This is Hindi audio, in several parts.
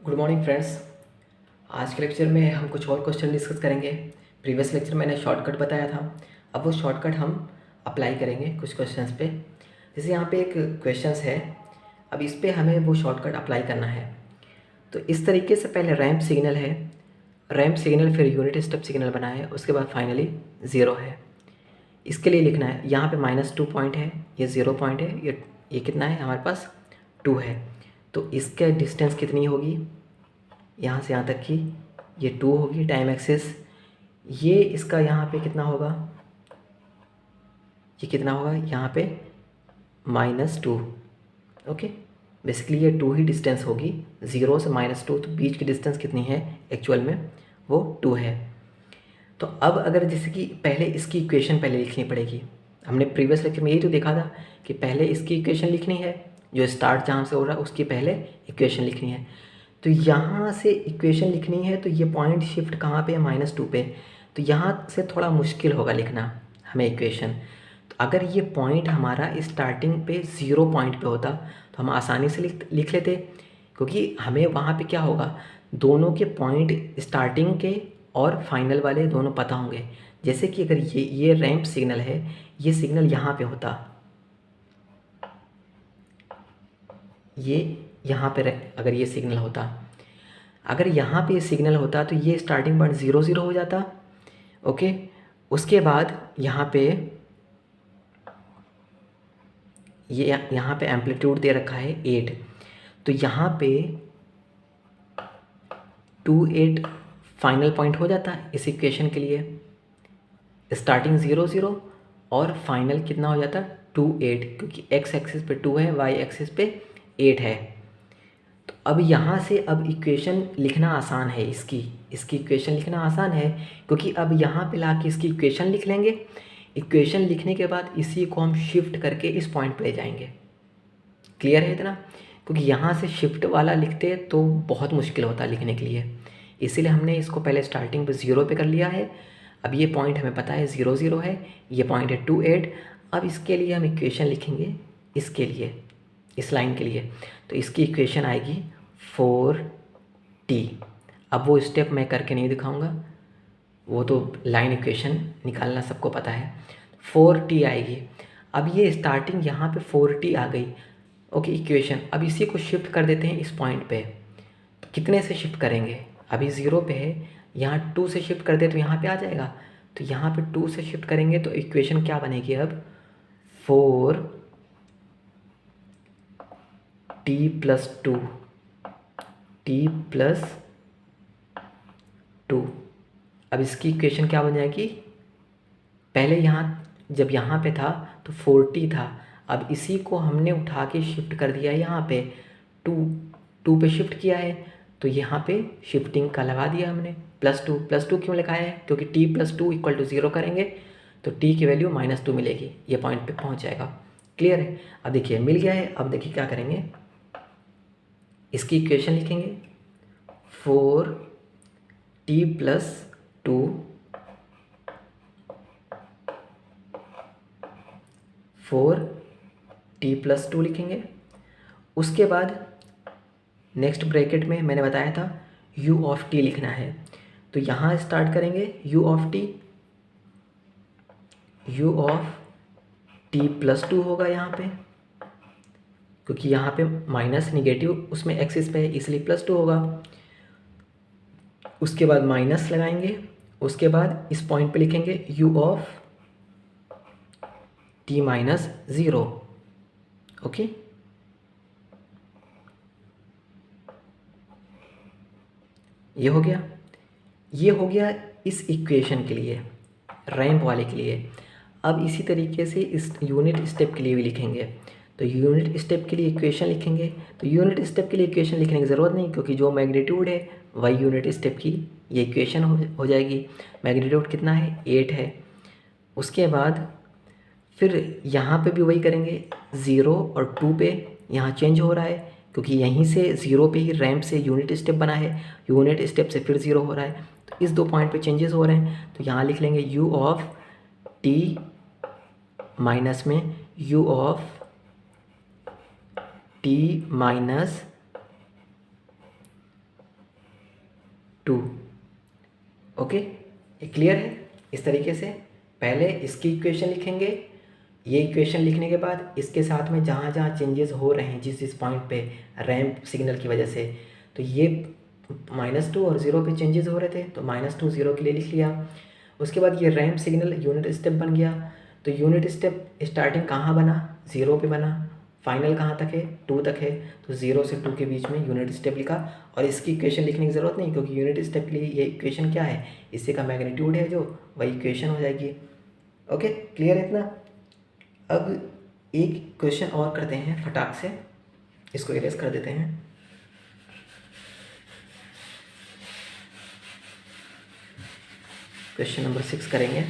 Good morning friends. आज के लेक्चर में हम कुछ और क्वेश्चन डिस्कस करेंगे। प्रीवियस लेक्चर मैंने शॉर्टकट बताया था, अब वो शॉर्टकट हम अप्लाई करेंगे कुछ क्वेश्चंस पे। जैसे यहाँ पे एक क्वेश्चंस है, अब इस पे हमें वो शॉर्टकट अप्लाई करना है। तो इस तरीके से पहले रैंप सिग्नल है, रैंप सिग्नल फिर यूनिट स्टेप सिग्नल बना है, उसके बाद फाइनली ज़ीरो है। इसके लिए लिखना है, यहाँ पे -2 पॉइंट है, ये 0 पॉइंट है, ये कितना है हमारे पास 2 है। तो इसके डिस्टेंस कितनी होगी यहाँ से यहाँ तक की, ये 2 होगी टाइम एक्सिस। ये इसका यहाँ पे कितना होगा, ये कितना होगा यहाँ पे -2। ओके, बेसिकली ये 2 ही डिस्टेंस होगी, 0 से -2, तो बीच की डिस्टेंस कितनी है एक्चुअल में, वो 2 है। तो अब अगर जैसे कि पहले इसकी इक्वेशन पहले लिखनी पड़ेगी। हमने प्रीवियस लेक्चर में यही तो देखा था कि पहले इसकी इक्वेशन लिखनी है, जो स्टार्ट जहाँ से हो रहा है उसकी पहले इक्वेशन लिखनी है। तो यहाँ से इक्वेशन लिखनी है, तो ये पॉइंट शिफ्ट कहाँ पे है, -2 पे। तो यहाँ से थोड़ा मुश्किल होगा लिखना हमें इक्वेशन। तो अगर ये पॉइंट हमारा स्टार्टिंग पे 0 पॉइंट पे होता तो हम आसानी से लिख लेते, क्योंकि हमें वहाँ पे क्या होगा, दोनों के पॉइंट स्टार्टिंग के और फाइनल वाले दोनों पता होंगे। जैसे कि अगर ये रैंप सिग्नल है, ये सिग्नल यहाँ पे होता, ये यहाँ पे अगर ये सिग्नल होता, अगर यहाँ पे सिग्नल होता तो ये स्टार्टिंग पॉइंट 0 0 हो जाता। ओके, उसके बाद यहाँ पे ये यहाँ पे एम्पलीट्यूड दे रखा है 8, तो यहाँ पे 2 8 फाइनल पॉइंट हो जाता है इस इक्वेशन के लिए। स्टार्टिंग 0 0 और फाइनल कितना हो जाता 2 8, क्योंकि x एक्सिस पे 2 है, y एक्सिस पे 8 है। तो अब यहाँ से अब इक्वेशन लिखना आसान है, इसकी इक्वेशन लिखना आसान है, क्योंकि अब यहाँ पे ला के इसकी इक्वेशन लिख लेंगे। इक्वेशन लिखने के बाद इसी को हम शिफ्ट करके इस पॉइंट पे ले जाएंगे। क्लियर है इतना? क्योंकि यहाँ से शिफ्ट वाला लिखते तो बहुत मुश्किल होता लिखने के लिए, इसीलिए हमने इसको पहले स्टार्टिंग पे 0 पे कर लिया है। अब ये पॉइंट हमें पता है 0 0 है, ये पॉइंट है 2 8। अब इसके लिए हम इक्वेशन लिखेंगे, इसके लिए इस लाइन के लिए, तो इसकी इक्वेशन आएगी 4t। अब वो स्टेप मैं करके नहीं दिखाऊंगा, वो तो लाइन इक्वेशन निकालना सबको पता है। 4t आएगी। अब ये स्टार्टिंग यहाँ पे 4t आ गई। Okay, equation. अब इसी को शिफ्ट कर देते हैं इस पॉइंट पे। तो कितने से शिफ्ट करेंगे, अभी 0 पे है, यहाँ 2 से शिफ्ट कर दे तो यहाँ पे आ जाएगा। तो यहाँ पे 2 से शिफ्ट करेंगे तो इक्वेशन क्या बनेगी अब, 4t + 2, t + 2। अब इसकी इक्वेशन क्या बन जाएगी, पहले यहाँ जब यहाँ पे था तो 4t था, अब इसी को हमने उठा के शिफ्ट कर दिया है यहाँ पे, 2 पे शिफ्ट किया है, तो यहाँ पे शिफ्टिंग का लगा दिया हमने +2 क्यों लिखा है, क्योंकि t + 2 = 0 करेंगे तो t की वैल्यू -2 मिलेगी, ये पॉइंट पे पहुँच जाएगा। क्लियर है? अब देखिए मिल गया है। अब देखिए क्या करेंगे, इसकी इक्वेशन लिखेंगे 4t + 2 4t + 2 लिखेंगे। उसके बाद नेक्स्ट ब्रैकेट में मैंने बताया था u(t) लिखना है, तो यहाँ स्टार्ट करेंगे u(t) + 2 होगा यहाँ पे, क्योंकि यहाँ पे माइनस निगेटिव उसमें एक्सिस पे है इसलिए +2 होगा। उसके बाद माइनस लगाएंगे, उसके बाद इस पॉइंट पे लिखेंगे u(t - 0). ओके, ये हो गया, ये हो गया इस इक्वेशन के लिए, रैंप वाले के लिए। अब इसी तरीके से इस यूनिट स्टेप के लिए भी लिखेंगे। तो यूनिट स्टेप के लिए इक्वेशन लिखेंगे, तो यूनिट स्टेप के लिए इक्वेशन लिखने की ज़रूरत नहीं, क्योंकि जो मैग्नीट्यूड है वही यूनिट स्टेप की ये इक्वेशन हो जाएगी। मैग्नीट्यूड कितना है, 8 है। उसके बाद फिर यहाँ पे भी वही करेंगे, 0 और 2 पे यहाँ चेंज हो रहा है, क्योंकि यहीं से 0 पे ही रैंप से यूनिट स्टेप बना है, यूनिट स्टेप से फिर 0 हो रहा है, तो इस 2 पॉइंट पे चेंजेस हो रहे हैं। तो यहाँ लिख लेंगे u(t) माइनस में u(t - 2। ओके, ये क्लियर है। इस तरीके से पहले इसकी इक्वेशन लिखेंगे, ये इक्वेशन लिखने के बाद इसके साथ में जहाँ जहाँ चेंजेस हो रहे हैं जिस पॉइंट पे रैंप सिग्नल की वजह से, तो ये -2 और 0 पे चेंजेस हो रहे थे तो -2 0 के लिए लिख लिया। उसके बाद ये रैंप सिग्नल यूनिट स्टेप बन गया, तो यूनिट स्टेप स्टार्टिंग कहाँ बना, 0 पे बना, फाइनल कहाँ तक है, 2 तक है, तो 0 से 2 के बीच में यूनिट स्टेप लिखा। और इसकी इक्वेशन लिखने की ज़रूरत नहीं, क्योंकि यूनिट स्टेप के लिए ये इक्वेशन क्या है, इसी का मैग्नीट्यूड है जो वही इक्वेशन हो जाएगी। ओके, क्लियर है इतना। अब एक क्वेश्चन और करते हैं फटाक से, इसको इरेज कर देते हैं। क्वेश्चन नंबर 6 करेंगे।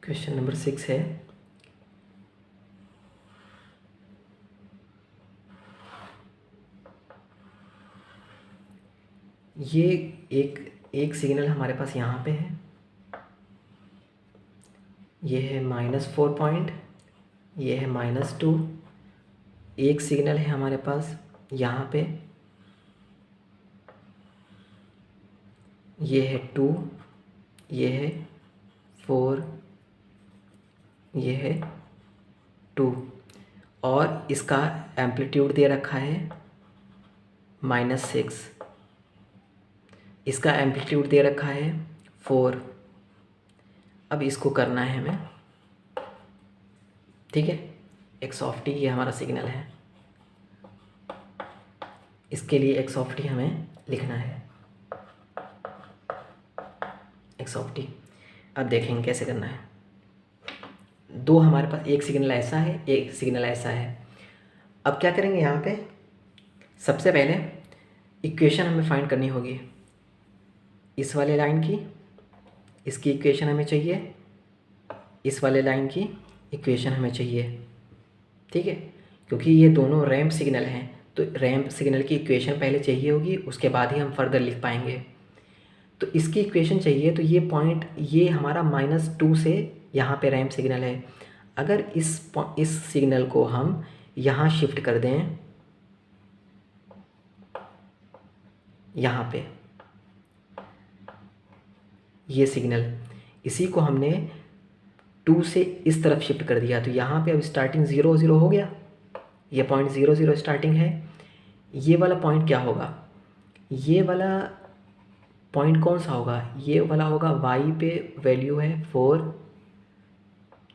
क्वेश्चन नंबर 6 है, ये एक सिग्नल हमारे पास यहाँ पे है, ये है -4 पॉइंट, ये है -2। एक सिग्नल है हमारे पास यहाँ पे, ये है 2, ये है 4, ये है 2, और इसका एम्पलीट्यूड दे रखा है -6, इसका एम्पलीट्यूड दे रखा है 4। अब इसको करना है हमें, ठीक है। x(t) ये हमारा सिग्नल है, इसके लिए x(t) हमें लिखना है, x(t). अब देखेंगे कैसे करना है। दो हमारे पास, एक सिग्नल ऐसा है, एक सिग्नल ऐसा है। अब क्या करेंगे, यहाँ पे सबसे पहले इक्वेशन हमें फाइंड करनी होगी इस वाले लाइन की, इसकी इक्वेशन हमें चाहिए, इस वाले लाइन की इक्वेशन हमें चाहिए, ठीक है। क्योंकि ये दोनों रैंप सिग्नल हैं तो रैंप सिग्नल की इक्वेशन पहले चाहिए होगी, उसके बाद ही हम फर्दर लिख पाएंगे। तो इसकी इक्वेशन चाहिए, तो ये पॉइंट, ये हमारा -2 से यहाँ पे रैंप सिग्नल है। अगर इस सिग्नल को हम यहाँ शिफ्ट कर दें, यहाँ पे ये सिग्नल, इसी को हमने 2 से इस तरफ शिफ्ट कर दिया, तो यहाँ पे अब स्टार्टिंग 0 0 हो गया, ये पॉइंट 0 0 स्टार्टिंग है। ये वाला पॉइंट क्या होगा, ये वाला पॉइंट कौन सा होगा, ये वाला होगा y पे वैल्यू है 4,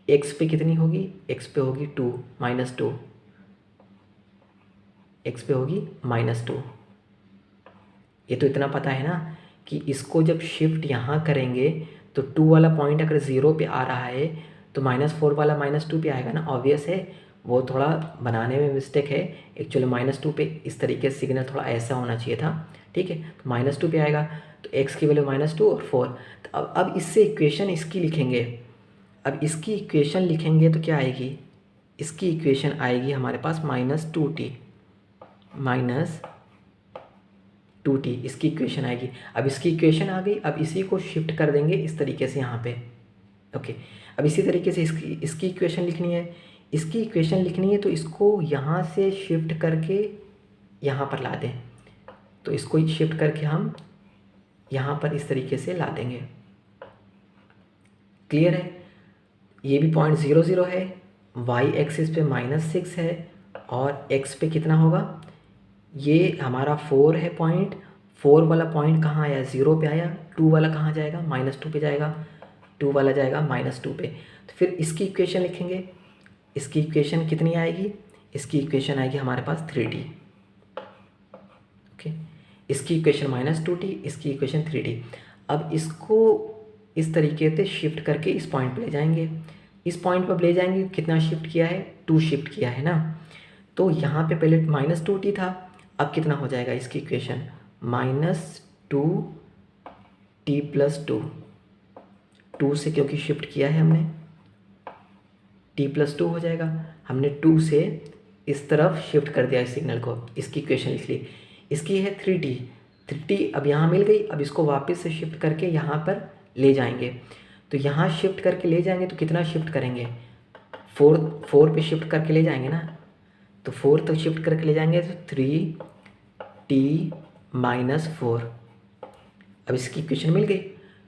x पे कितनी होगी, x पे होगी 2, -2, x पे होगी -2। ये तो इतना पता है ना कि इसको जब शिफ्ट यहाँ करेंगे तो 2 वाला पॉइंट अगर 0 पे आ रहा है तो -4 वाला -2 पे आएगा ना, ऑब्वियस है। वो थोड़ा बनाने में मिस्टेक है, एक्चुअली -2 पे इस तरीके से सिग्नल थोड़ा ऐसा होना चाहिए था, ठीक है। तो -2 पे आएगा, तो x की वैल्यू -2 और 4। तो अब इससे इक्वेशन इसकी लिखेंगे। अब इसकी इक्वेशन लिखेंगे तो क्या आएगी, इसकी इक्वेशन आएगी हमारे पास -2t, इसकी इक्वेशन आएगी। अब इसकी इक्वेशन आ गई, अब इसी को शिफ्ट कर देंगे इस तरीके से यहाँ पे, ओके। अब इसी तरीके से इसकी इक्वेशन लिखनी है, इसकी इक्वेशन लिखनी है तो इसको यहाँ से शिफ्ट करके यहाँ पर ला दें, तो इसको शिफ्ट करके हम यहाँ पर इस तरीके से ला देंगे। क्लियर है। ये भी पॉइंट 0 0 है, y एक्सिस पे -6 है और x पे कितना होगा, ये हमारा 4 है पॉइंट, 4 वाला पॉइंट कहाँ आया, 0 पे आया, 2 वाला कहाँ जाएगा, -2 पे जाएगा, 2 वाला जाएगा -2 पे। तो फिर इसकी इक्वेशन लिखेंगे, इसकी इक्वेशन कितनी आएगी, इसकी इक्वेशन आएगी हमारे पास 3t, ओके। इसकी इक्वेशन -2t, इसकी इक्वेशन 3t। अब इसको इस तरीके से शिफ्ट करके इस पॉइंट पे ले जाएंगे, इस पॉइंट पर ले जाएंगे, कितना शिफ्ट किया है, 2 शिफ्ट किया है ना। तो यहाँ पे पहले -2t था, अब कितना हो जाएगा इसकी इक्वेशन, -2t + 2, 2 से क्योंकि शिफ्ट किया है हमने, t + 2 हो जाएगा। हमने 2 से इस तरफ शिफ्ट कर दिया इस सिग्नल को, इसकी इक्वेशन लिख ली। इसकी है 3t अब यहाँ मिल गई, अब इसको वापस से शिफ्ट करके यहाँ पर ले जाएंगे। तो यहाँ शिफ्ट करके ले जाएंगे तो कितना शिफ्ट करेंगे, 4 पे शिफ्ट करके ले जाएंगे ना, तो 4 तक शिफ्ट करके ले जाएंगे तो 3t - 4। अब इसकी इक्वेशन मिल गई।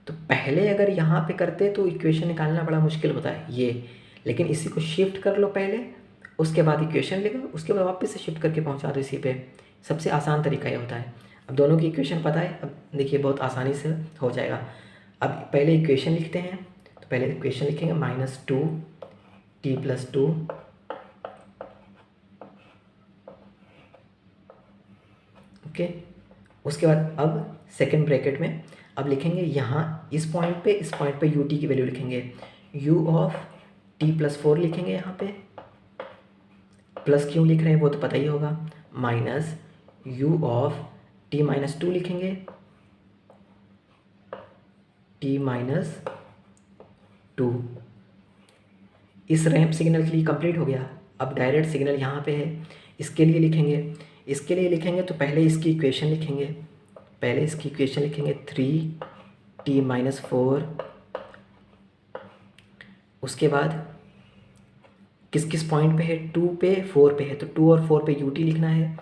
तो पहले अगर यहाँ पे करते तो इक्वेशन निकालना बड़ा मुश्किल होता है ये, लेकिन इसी को शिफ्ट कर लो पहले, उसके बाद इक्वेशन लिखो, उसके बाद वापस से शिफ्ट करके पहुँचा दो इसी पे। सबसे आसान तरीका ये होता है। अब दोनों की इक्वेशन पता है, अब देखिए बहुत आसानी से हो जाएगा। अब पहले इक्वेशन लिखते हैं, तो पहले इक्वेशन लिखेंगे -2t + 2 ओके। उसके बाद अब सेकेंड ब्रैकेट में अब लिखेंगे यहाँ इस पॉइंट पे ut की वैल्यू लिखेंगे, u(t + 4) लिखेंगे यहाँ पे। प्लस क्यों लिख रहे हैं वो तो पता ही होगा, माइनस u(t - 2) लिखेंगे, t-2। इस रैंप सिग्नल के लिए कंप्लीट हो गया। अब डायरेक्ट सिग्नल यहाँ पे है, इसके लिए लिखेंगे तो पहले इसकी इक्वेशन लिखेंगे, 3t - 4। उसके बाद किस किस पॉइंट पे है, 2 पे 4 पे है, तो 2 और 4 पे ut लिखना है,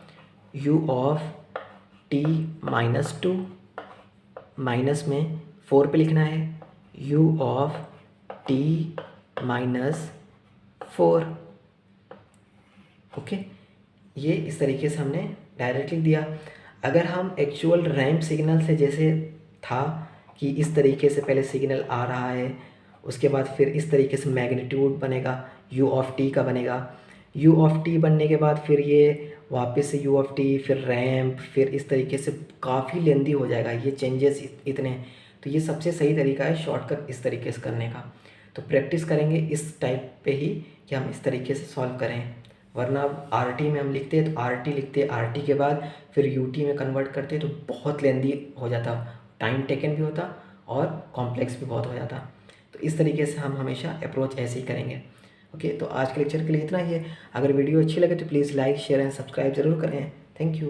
u(t - 2) माइनस में 4 पे लिखना है u(t - 4) ओके। ये इस तरीके से हमने डायरेक्ट लिख दिया। अगर हम एक्चुअल रैंप सिग्नल से जैसे था कि इस तरीके से पहले सिग्नल आ रहा है, उसके बाद फिर इस तरीके से मैग्नीट्यूड बनेगा, u(t) का बनेगा, u(t) बनने के बाद फिर ये वापस से u(t), फिर रैंप, फिर इस तरीके से काफ़ी लेंदी हो जाएगा ये चेंजेस इतने। तो ये सबसे सही तरीका है शॉर्टकट इस तरीके से करने का। तो प्रैक्टिस करेंगे इस टाइप पे ही कि हम इस तरीके से सॉल्व करें, वरना RT में हम लिखते हैं तो RT लिखते, RT के बाद फिर UT में कन्वर्ट करते तो बहुत लेंदी हो जाता, टाइम टेकन भी होता और कॉम्प्लेक्स भी बहुत हो जाता। तो इस तरीके से हम हमेशा अप्रोच ऐसे ही करेंगे। ओके, तो आज के लेक्चर के लिए इतना ही है। अगर वीडियो अच्छी लगे तो please like, share and subscribe ज़रूर करें। Thank you.